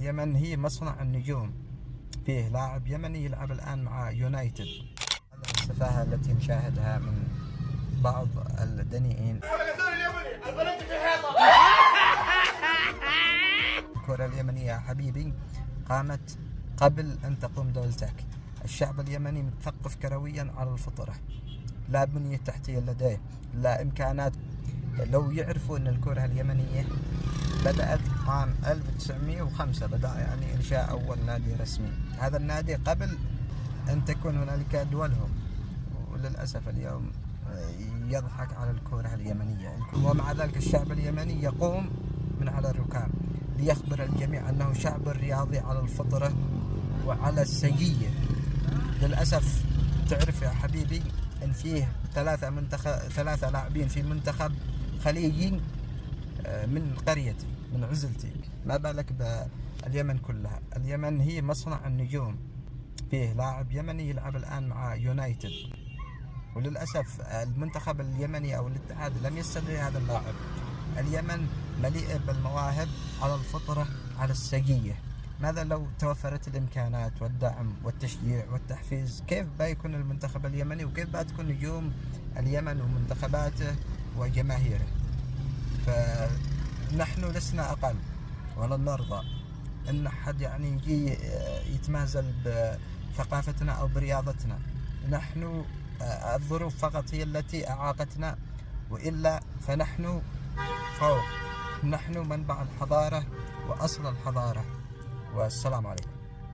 اليمن هي مصنع النجوم. فيه لاعب يمني يلعب الآن مع يونايتد. السفاهة التي نشاهدها من بعض الدنيئين. الكرة اليمنية يا حبيبي قامت قبل أن تقوم دولتك. الشعب اليمني متثقف كرويا على الفطرة، لا بنية تحتية لديه، لا إمكانات. لو يعرفوا أن الكرة اليمنية بدأت عام 1905، بدأ يعني إنشاء أول نادي رسمي. هذا النادي قبل أن تكون هنالك دولهم، وللأسف اليوم يضحك على الكرة اليمنية. ومع ذلك الشعب اليمني يقوم من على الركاب ليخبر الجميع أنه شعب رياضي على الفطرة وعلى السجية. للأسف تعرف يا حبيبي أن فيه ثلاثة لاعبين في منتخب خليجي من قريتي، من عزلتي، ما بالك باليمن كلها. اليمن هي مصنع النجوم. فيه لاعب يمني يلعب الآن مع يونايتد، وللأسف المنتخب اليمني أو الاتحاد لم يستدعي هذا اللاعب. اليمن مليئة بالمواهب على الفطرة، على السجية. ماذا لو توفرت الإمكانات والدعم والتشجيع والتحفيز؟ كيف بيكون المنتخب اليمني وكيف بتكون نجوم اليمن ومنتخباته وجماهيره؟ فنحن لسنا أقل، ولن نرضى أن أحد يعني يجي يتمازل بثقافتنا أو برياضتنا. نحن الظروف فقط هي التي أعاقتنا، وإلا فنحن فوق. نحن منبع الحضارة وأصل الحضارة. والسلام عليكم.